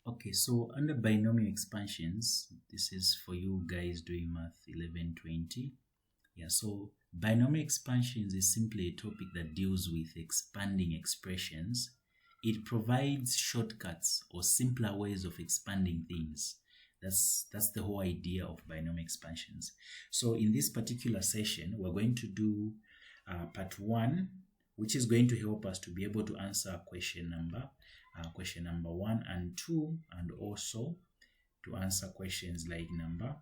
Okay, so under binomial expansions, this is for you guys doing math 1120. Yeah, so binomial expansions is simply a topic that deals with expanding expressions. It provides shortcuts or simpler ways of expanding things. That's the whole idea of binomial expansions. So in this particular session, we're going to do part 1, which is going to help us to be able to answer question number 1 and 2, and also to answer questions like number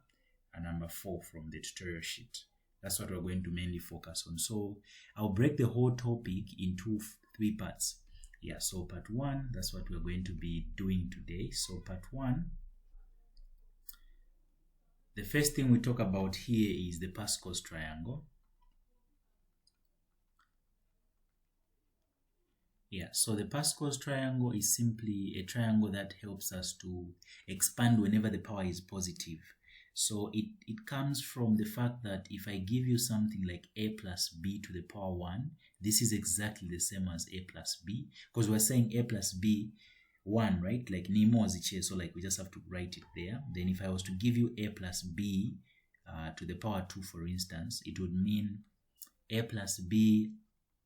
4 from the tutorial sheet. That's what we're going to mainly focus on. So I'll break the whole topic into 3 parts. Yeah, so part 1, that's what we're going to be doing today. So part 1, the first thing we talk about here is the Pascal's triangle. Yeah, so the Pascal's triangle is simply a triangle that helps us to expand whenever the power is positive. So it comes from the fact that if I give you something like a plus b to the power 1, this is exactly the same as a plus b, because we're saying a plus b 1, right? Like Nemo as it is, so like we just have to write it there. Then if I was to give you a plus b to the power 2, for instance, it would mean a plus b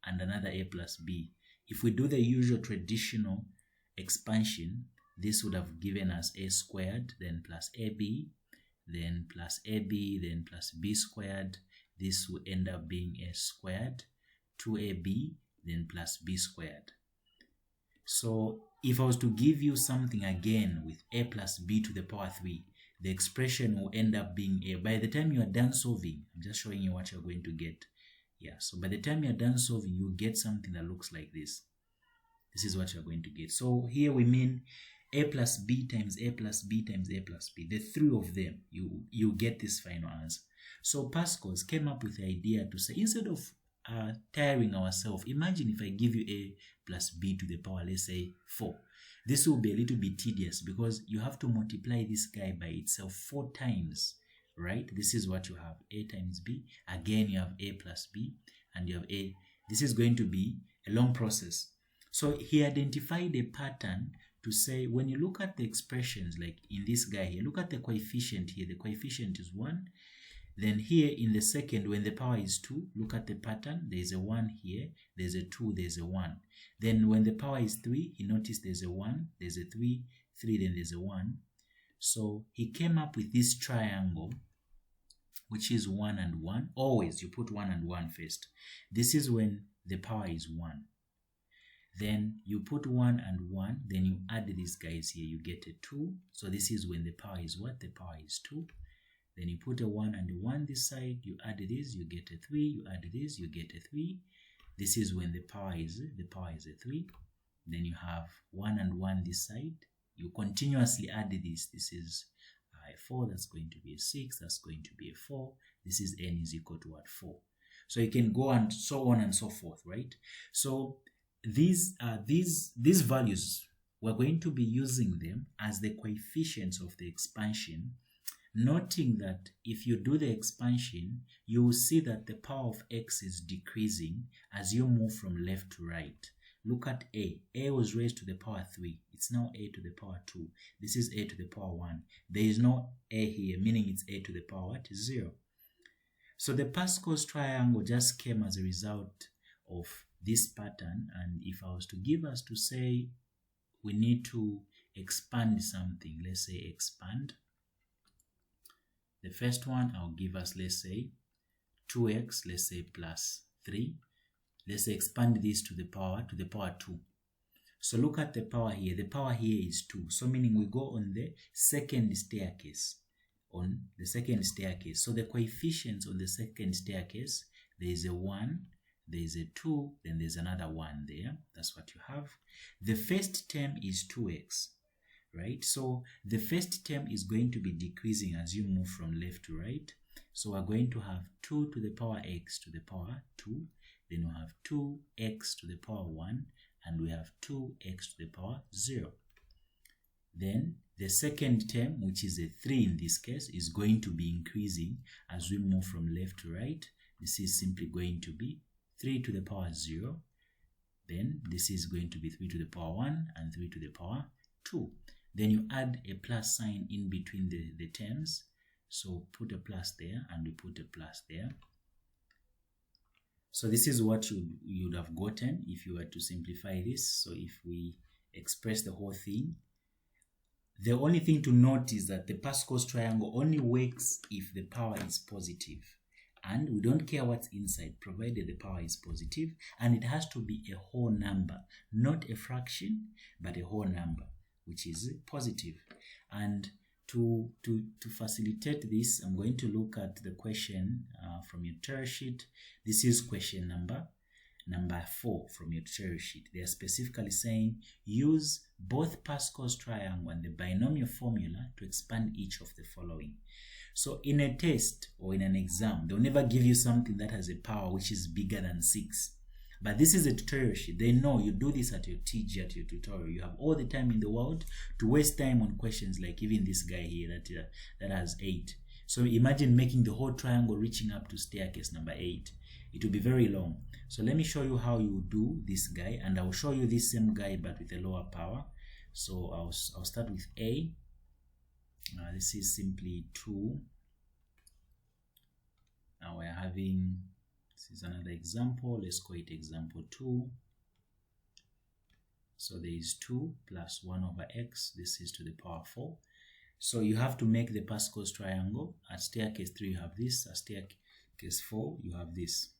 and another a plus b. If we do the usual traditional expansion, this would have given us a squared, then plus ab, then plus ab, then plus b squared. This will end up being a squared, 2ab, then plus b squared. So if I was to give you something again with a plus b to the power 3, the expression will end up being a. By the time you are done solving, I'm just showing you what you're going to get. Yeah, so by the time you're done solving, you get something that looks like this. This is what you're going to get. So here we mean a plus b times a plus b times a plus b. The 3 of them, you get this final answer. So Pascal's came up with the idea to say, instead of tiring ourselves, imagine if I give you a plus b to the power, let's say 4. This will be a little bit tedious because you have to multiply this guy by itself 4 times. Right? This is what you have, a times b. Again, you have a plus b, and you have a. This is going to be a long process. So he identified a pattern to say, when you look at the expressions, like in this guy here, look at the coefficient here. The coefficient is 1. Then here in the second, when the power is 2, look at the pattern. There's a 1 here, there's a 2, there's a 1. Then when the power is 3, you notice there's a 1, there's a 3, then there's a 1. So he came up with this triangle, which is 1 and 1. Always you put 1 and 1 first. This is when the power is 1. Then you put 1 and 1, then you add these guys here, you get a 2. So this is when the power is what? The power is 2. Then you put a 1 and a 1 this side, you add this, you get a 3, you add this, you get a 3. This is when the power is a 3. Then you have 1 and 1 this side. You continuously add this. This is a 4, that's going to be a 6, that's going to be a 4. This is n is equal to what? 4. So you can go and so on and so forth, right? So these values, we're going to be using them as the coefficients of the expansion, noting that if you do the expansion, you will see that the power of x is decreasing as you move from left to right. Look at a. A was raised to the power 3. It's now a to the power 2. This is a to the power 1. There is no a here, meaning it's a to the power 0. So the Pascal's triangle just came as a result of this pattern. And if I was to give us to say we need to expand something, let's say expand. The first one I'll give us, let's say 2x, let's say plus 3. Let's expand this to the power 2. So look at the power here. The power here is 2. So meaning we go on the second staircase. So the coefficients on the second staircase, there is a 1, there is a 2, then there's another 1 there. That's what you have. The first term is 2x, right? So the first term is going to be decreasing as you move from left to right. So we're going to have 2 to the power x to the power 2. Then we have 2x to the power 1, and we have 2x to the power 0. Then the second term, which is a 3 in this case, is going to be increasing as we move from left to right. This is simply going to be 3 to the power 0. Then this is going to be 3 to the power 1 and 3 to the power 2. then you add a plus sign in between the terms. So put a plus there and we put a plus there. So this is what you'd have gotten if you were to simplify this. So if we express the whole thing, the only thing to note is that the Pascal's triangle only works if the power is positive. And we don't care what's inside, provided the power is positive, and it has to be a whole number, not a fraction, but a whole number, which is positive. And to facilitate this, I'm going to look at the question from your tutorial sheet. This is question number 4 from your tutorial sheet. They are specifically saying use both Pascal's triangle and the binomial formula to expand each of the following. So in a test or in an exam, they'll never give you something that has a power which is bigger than 6. But this is a tutorial sheet. They know you do this at your TG, at your tutorial. You have all the time in the world to waste time on questions like even this guy here that has 8. So imagine making the whole triangle reaching up to staircase number 8. It will be very long. So let me show you how you do this guy, and I'll show you this same guy but with a lower power. So I'll start with A. This is simply 2. Now we're having, this is another example. Let's call it example 2. So there is 2 plus 1 over x. This is to the power 4. So you have to make the Pascal's triangle. At staircase 3 you have this. At staircase 4 you have this.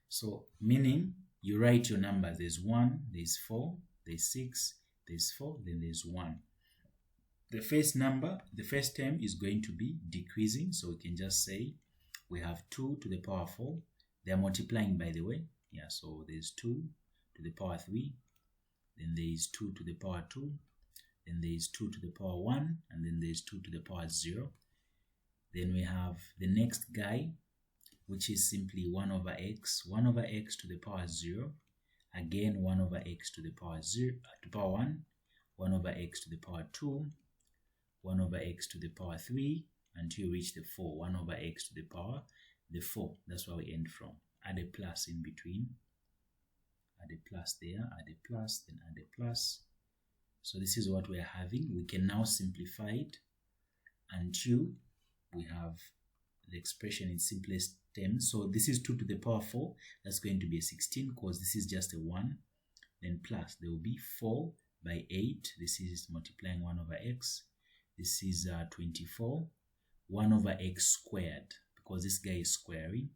So meaning you write your numbers. There's 1, there's 4, there's 6, there's 4, then there's 1. The first number, the first term is going to be decreasing. So we can just say we have 2 to the power 4. They are multiplying, by the way. Yeah, so there's 2 to the power 3. Then there is 2 to the power 2. Then there is 2 to the power 1. And then there's 2 to the power 0. Then we have the next guy, which is simply 1 over x. 1 over x to the power 0. Again, 1 over x to the power 0, to power 1. 1 over x to the power 2. 1 over x to the power 3. Until you reach the 4. 1 over x to the power the 4. That's where we end from. Add a plus in between. Add a plus there. Add a plus. Then add a plus. So this is what we are having. We can now simplify it until we have the expression in simplest terms. So this is 2 to the power 4. That's going to be a 16 because this is just a 1. Then plus, there will be 4 by 8. This is multiplying 1 over x. This is 24. 1 over x squared, because this guy is squaring.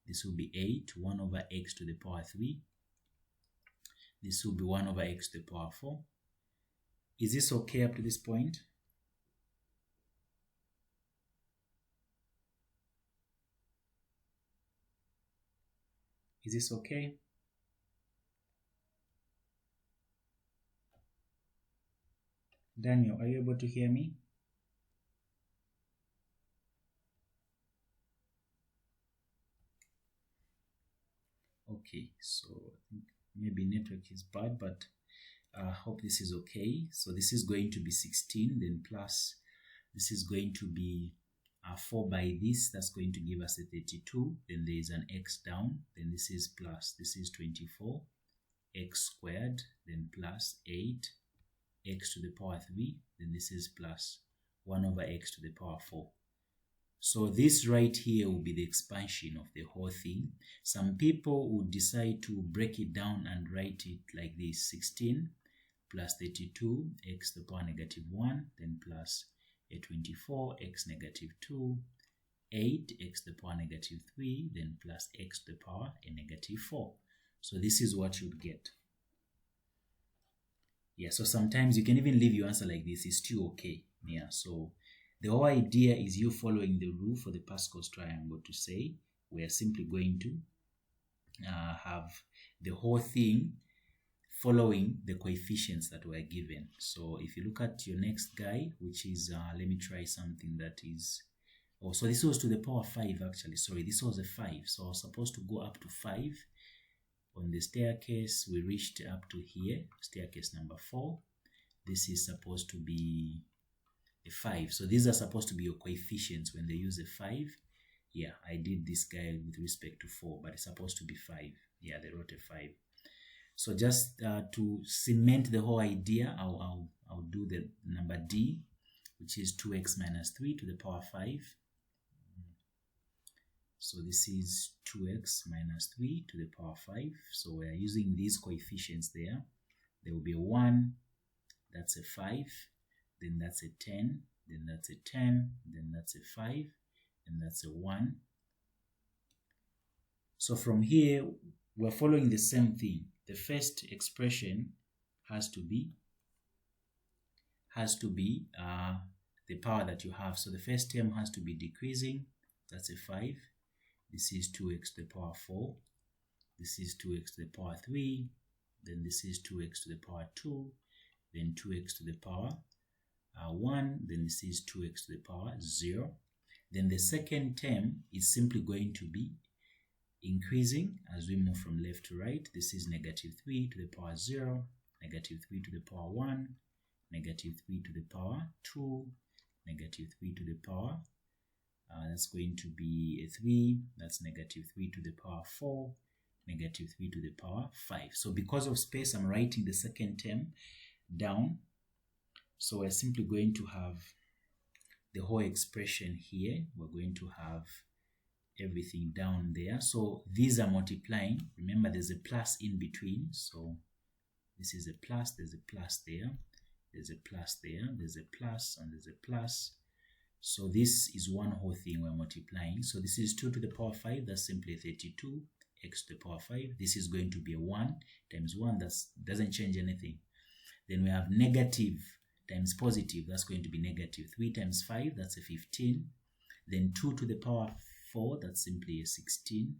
This will be 8. 1 over x to the power 3. This will be 1 over x to the power 4. Is this okay up to this point? Is this okay? Daniel, are you able to hear me? Okay, so I think maybe network is bad, but I hope this is okay. So this is going to be 16, then plus this is going to be 4 by this. That's going to give us a 32. Then there is an x down. Then this is plus. This is 24. X squared. Then plus 8. X to the power 3. Then this is plus 1 over x to the power 4. So this right here will be the expansion of the whole thing. Some people would decide to break it down and write it like this: 16 plus 32 x to the power negative 1, then plus a 24 x negative 2, 8 x to the power negative 3, then plus x to the power a negative 4. So this is what you'd get. Yeah, so sometimes you can even leave your answer like this. It's still okay. Yeah, so the whole idea is you following the rule for the Pascal's triangle to say we are simply going to have the whole thing following the coefficients that were given. So if you look at your next guy, which is, let me try something that is, oh, so this was to the power 5 actually. Sorry, this was a 5. So I was supposed to go up to 5. On the staircase, we reached up to here, staircase number 4. This is supposed to be a 5. So these are supposed to be your coefficients when they use a 5. Yeah, I did this guy with respect to 4, but it's supposed to be 5. Yeah, they wrote a 5. So just to cement the whole idea, I'll do the number D, which is 2x minus 3 to the power 5. So this is 2x minus 3 to the power 5. So we are using these coefficients there. There will be a 1, that's a 5, then that's a 10, then that's a 10, then that's a 5, and that's a 1. So from here, we're following the same thing. The first expression has to be the power that you have. So the first term has to be decreasing. That's a 5. This is 2x to the power 4. This is 2x to the power 3. Then this is 2x to the power 2. Then 2x to the power 1. Then this is 2x to the power 0. Then the second term is simply going to be increasing as we move from left to right. This is negative 3 to the power 0, negative 3 to the power 1, negative 3 to the power 2, negative 3 to the power, that's going to be a 3, that's negative 3 to the power 4, negative 3 to the power 5. So because of space, I'm writing the second term down. So we're simply going to have the whole expression here. We're going to have everything down there. So these are multiplying. Remember, there's a plus in between. So this is a plus, there's a plus there, there's a plus there, there's a plus, and there's a plus. So this is one whole thing we're multiplying. So this is 2 to the power 5, that's simply 32, x to the power 5. This is going to be a 1 times 1, that doesn't change anything. Then we have negative times positive, that's going to be negative 3 times 5, that's a 15. Then 2 to the power 4, that's simply a 16,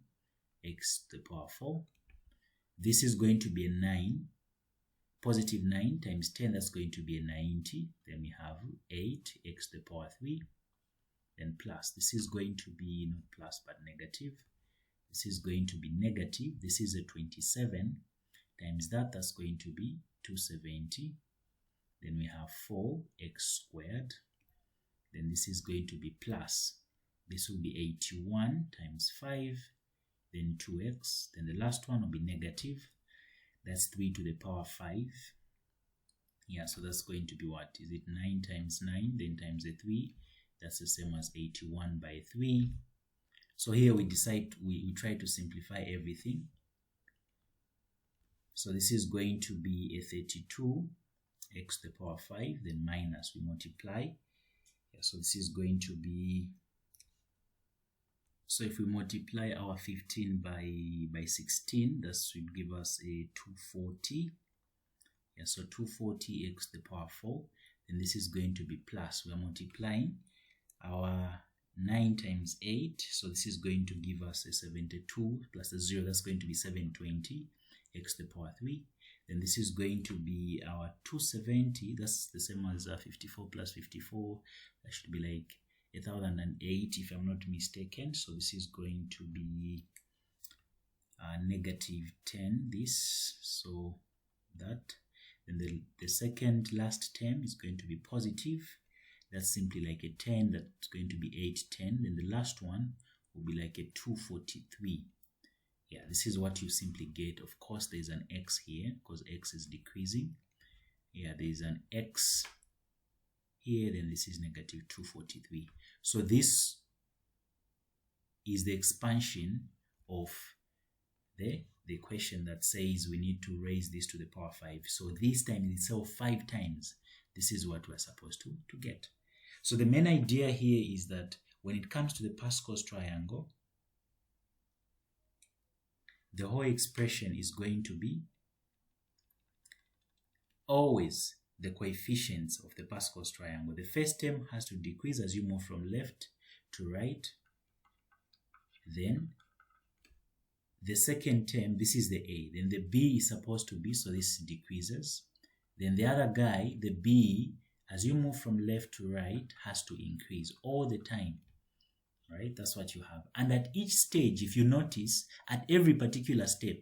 x to the power 4. This is going to be a 9, positive 9 times 10, that's going to be a 90. Then we have 8, x to the power 3, then plus. This is going to be not plus but negative. This is going to be negative. This is a 27 times that, that's going to be 270. Then we have 4x squared. Then this is going to be plus. This will be 81 times 5, then 2x. Then the last one will be negative. That's 3 to the power 5. Yeah, so that's going to be what? Is it 9 times 9, then times a 3? That's the same as 81 by 3. So here we decide, we try to simplify everything. So this is going to be a 32, x to the power 5, then minus, we multiply. Yeah, so this is going to be, so if we multiply our 15 by 16, that should give us a 240. Yeah, so 240 x to the power 4. Then this is going to be plus. We are multiplying our 9 times 8. So this is going to give us a 72 plus a 0. That's going to be 720 x to the power 3. Then this is going to be our 270. That's the same as 54 plus 54. That should be like 1008 if I'm not mistaken. So this is going to be negative 10 this, so that. Then the second last term is going to be positive. That's simply like a 10, that's going to be 810. Then the last one will be like a 243. Yeah, this is what you simply get. Of course, there's an x here because x is decreasing. Yeah, there's an x here, then this is negative 243. So this is the expansion of the equation that says we need to raise this to the power 5. So this time itself 5 times. This is what we're supposed to get. So the main idea here is that when it comes to the Pascal's triangle, the whole expression is going to be always the coefficients of the Pascal's triangle. The first term has to decrease as you move from left to right. Then the second term, this is the A. Then the B is supposed to be, so this decreases. Then the other guy, the B, as you move from left to right, has to increase all the time. Right? That's what you have. And at each stage, if you notice, at every particular step,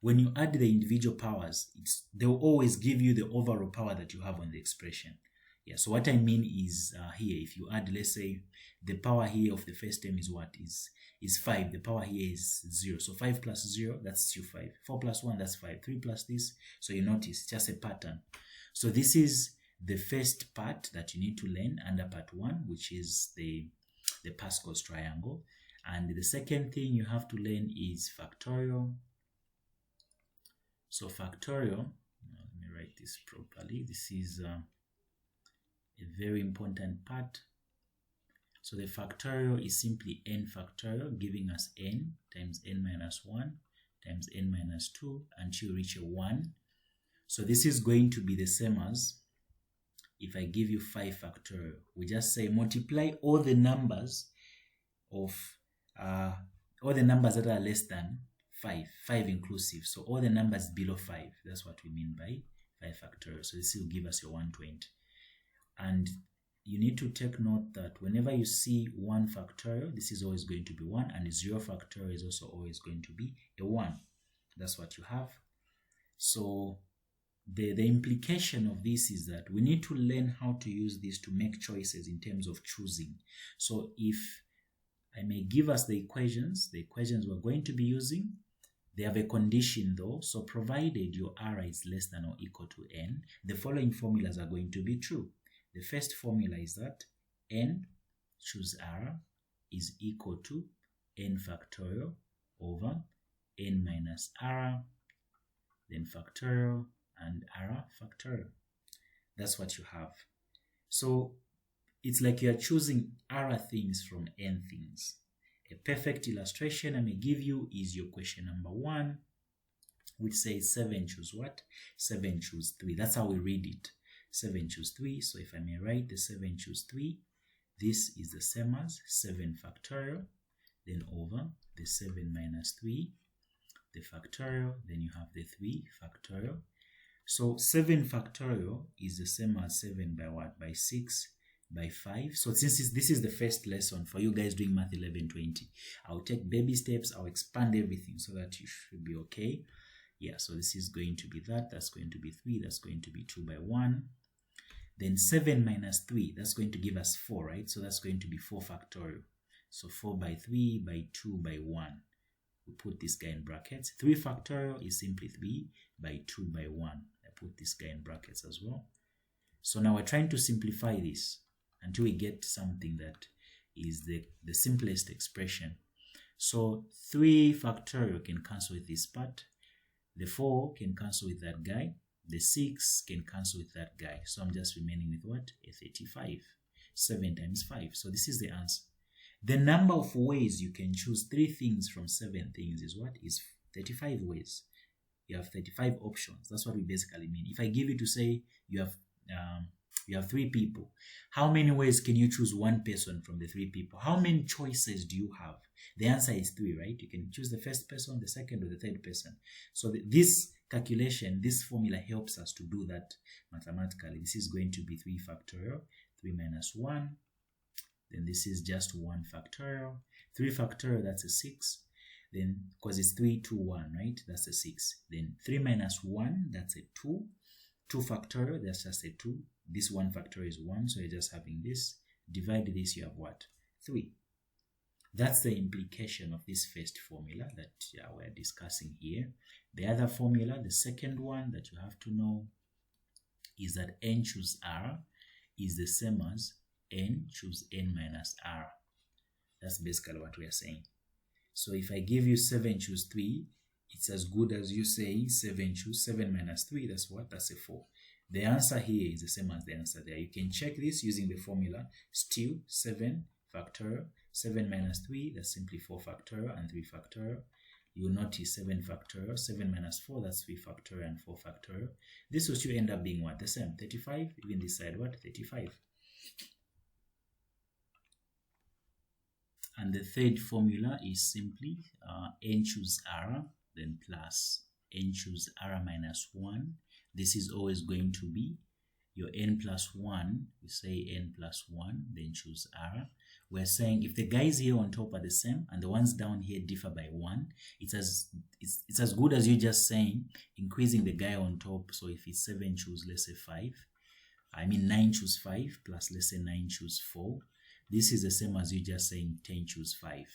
when you add the individual powers, they'll always give you the overall power that you have on the expression. Yeah, so what I mean is here, if you add, let's say, the power here of the first term is what? Is 5. The power here is 0. So 5 plus 0, that's still 5. 4 plus 1, that's 5. 3 plus this. So you notice, just a pattern. So this is the first part that you need to learn under part 1, which is the Pascal's triangle. And the second thing you have to learn is factorial. So factorial, let me write this properly. This is a very important part. So the factorial is simply n factorial, giving us n times n minus 1 times n minus 2 until you reach a 1. So this is going to be the same as if I give you 5 factorial. We just say multiply all the numbers of all the numbers that are less than 5 inclusive. So all the numbers below 5. That's what we mean by 5 factorial. So this will give us your 120. And you need to take note that whenever you see 1 factorial, this is always going to be 1, and 0 factorial is also always going to be a 1. That's what you have. So the implication of this is that we need to learn how to use this to make choices in terms of choosing. So if I may give us the equations we're going to be using, they have a condition though. So provided your r is less than or equal to n, the following formulas are going to be true. The first formula is that n, choose r, is equal to n factorial over n minus r, then factorial, and r factorial. That's what you have. So it's like you're choosing r things from n things. A perfect illustration I may give you is your question number 1, which says 7 choose what? 7 choose 3. That's how we read it. 7 choose 3. So if I may write the 7 choose 3, this is the same as 7 factorial, then over the 7 minus 3, the factorial, then you have the 3 factorial. So 7 factorial is the same as 7 by what? By 6 by 5. So since this is the first lesson for you guys doing math 1120, I'll take baby steps, I'll expand everything so that you should be okay. Yeah, so this is going to be that, that's going to be 3, that's going to be 2 by 1. Then 7 minus 3, that's going to give us 4, right? So that's going to be 4 factorial. So 4 by 3 by 2 by 1. We put this guy in brackets. 3 factorial is simply 3 by 2 by 1. I put this guy in brackets as well. So now we're trying to simplify this until we get something that is the simplest expression. So 3 factorial can cancel with this part. The 4 can cancel with that guy. The 6 can cancel with that guy. So I'm just remaining with what? A 35. 7 times 5. So this is the answer. The number of ways you can choose 3 things from 7 things is what? Is 35 ways. You have 35 options. That's what we basically mean. If I give you to say you have 3 people, how many ways can you choose 1 person from the 3 people? How many choices do you have? The answer is 3, right? You can choose the first person, the second, or the third person. So this calculation, this formula helps us to do that mathematically. This is going to be 3 factorial, 3 minus 1. Then this is just 1 factorial. 3 factorial, that's a 6. Then, because it's 3, 2, 1, right? That's a 6. Then 3 minus 1, that's a 2. 2 factorial, that's just a 2. This 1 factorial is 1, so you're just having this. Divide this, you have what? 3. That's the implication of this first formula that we're discussing here. The other formula, the second one that you have to know, is that n choose r is the same as n choose n minus r. That's basically what we are saying. So if I give you 7 choose 3, it's as good as you say 7 choose 7 minus 3. That's what? That's a 4. The answer here is the same as the answer there. You can check this using the formula. Still 7 factorial, 7 minus 3, that's simply 4 factorial and 3 factorial. You'll notice 7 factorial, 7 minus 4, that's 3 factorial and 4 factorial. This will still end up being what? The same, 35. Even this side, what? 35. And the third formula is simply n choose r, then plus n choose r minus 1. This is always going to be your n plus 1. We say n plus 1, then choose r. We're saying if the guys here on top are the same and the ones down here differ by 1, it's as good as you just saying increasing the guy on top. So if it's 7 choose, let's say 5. 9 choose 5 plus, let's say 9 choose 4. This is the same as you just saying 10 choose 5.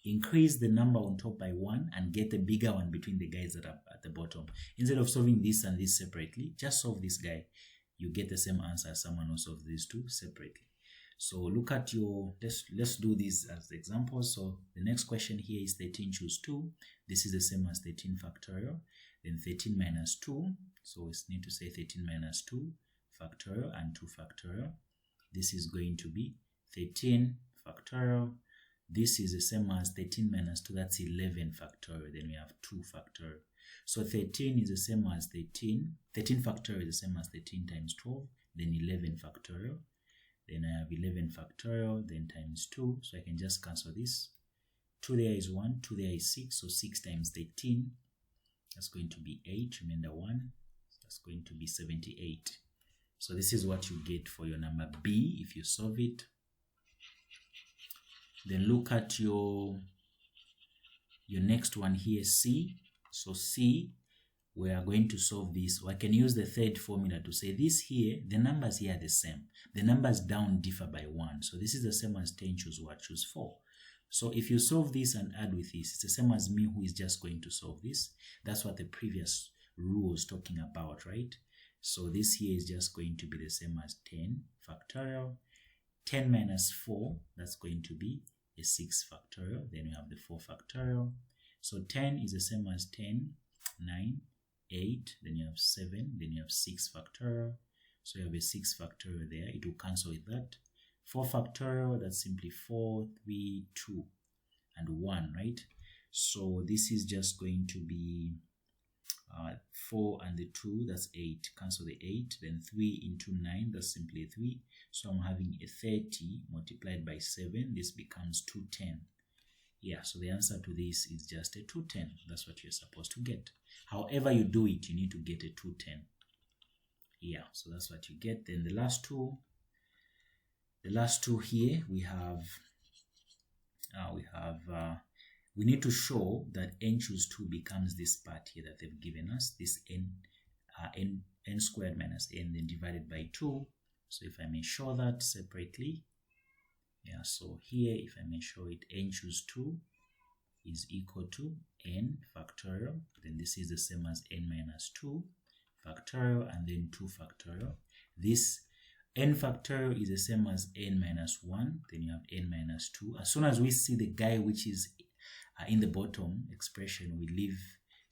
Increase the number on top by 1 and get a bigger one between the guys that are at the bottom. Instead of solving this and this separately, just solve this guy. you get the same answer as someone who solves these two separately. So look at your, let's do this as examples. So the next question here is 13 choose 2. This is the same as 13 factorial. Then 13 minus 2. So we need to say 13 minus 2 factorial and 2 factorial. This is going to be 13 factorial. This is the same as 13 minus 2. That's 11 factorial. Then we have 2 factorial. So 13 is the same as 13. 13 factorial is the same as 13 times 12. Then 11 factorial. Then I have 11 factorial, then times 2. So I can just cancel this. 2 there is 1, 2 there is 6. So 6 times 13, that's going to be 8. Remember 1, that's going to be 78. So this is what you get for your number B if you solve it. Then look at your next one here, C. So C, we are going to solve this. I can use the third formula to say this here, the numbers here are the same. The numbers down differ by 1. So this is the same as 10 choose what? Choose 4. So if you solve this and add with this, it's the same as me who is just going to solve this. That's what the previous rule was talking about, right? So this here is just going to be the same as 10 factorial. 10 minus 4, that's going to be a 6 factorial. Then we have the 4 factorial. So 10 is the same as 10, 9, 8, then you have 7, then you have 6 factorial. So you have a 6 factorial there. It will cancel with that. 4 factorial, that's simply 4, 3, 2, and 1, right? So this is just going to be 4 and the 2, that's 8. Cancel the 8. Then 3 into 9, that's simply 3. So I'm having a 30 multiplied by 7. This becomes 210. Yeah, so the answer to this is just a 210. That's what you're supposed to get. However you do it, you need to get a 210. Yeah, so that's what you get. Then the last two here, we need to show that n choose 2 becomes this part here that they've given us, this n squared minus n, then divided by 2. So if I may show that separately, yeah, so here if I may show it, n choose 2 is equal to n factorial. Then this is the same as n minus 2 factorial and then 2 factorial. This n factorial is the same as n minus 1. Then you have n minus 2. As soon as we see the guy which is in the bottom expression, we leave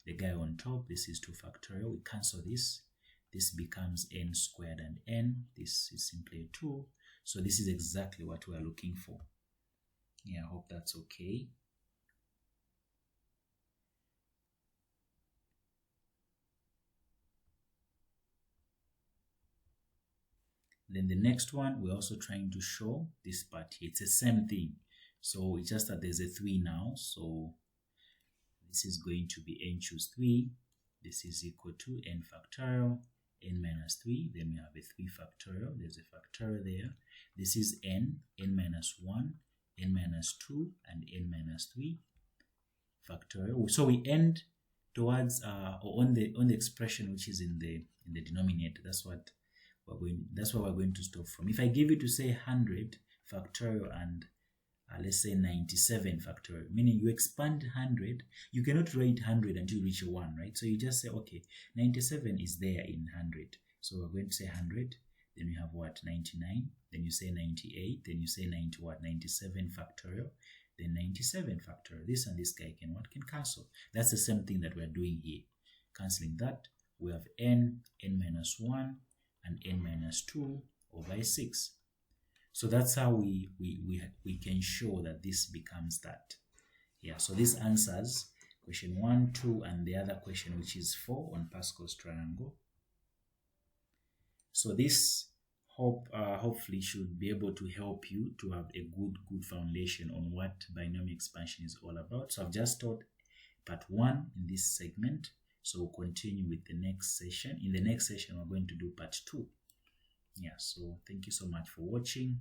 the guy on top. This is 2 factorial. We cancel this. This becomes n squared and n. This is simply 2. So this is exactly what we are looking for. Yeah, I hope that's okay. Then the next one, we're also trying to show this part here. It's the same thing. So it's just that there's a 3 now. So this is going to be n choose 3. This is equal to n factorial, n minus 3. Then we have a 3 factorial. There's a factorial there. This is n minus 1, n minus 2, and n minus 3 factorial. So we end towards or on the expression which is in the denominator. That's what we're going to stop from. If I give you to say 100 factorial and let's say 97 factorial, meaning you expand 100, you cannot write 100 until you reach a 1, right? So you just say, okay, 97 is there in 100. So we're going to say 100, then we have what, 99, then you say 98, then you say 97 factorial, then 97 factorial. This and this guy can cancel. That's the same thing that we're doing here. Cancelling that, we have n minus 1, and n minus 2 over 6. So that's how we can show that this becomes that. Yeah, so this answers question 1, 2, and the other question which is 4 on Pascal's triangle. So this hopefully should be able to help you to have a good foundation on what binomial expansion is all about. So I've just taught part 1 in this segment. So we'll continue with the next session. In the next session, we're going to do part 2. Yeah, so thank you so much for watching.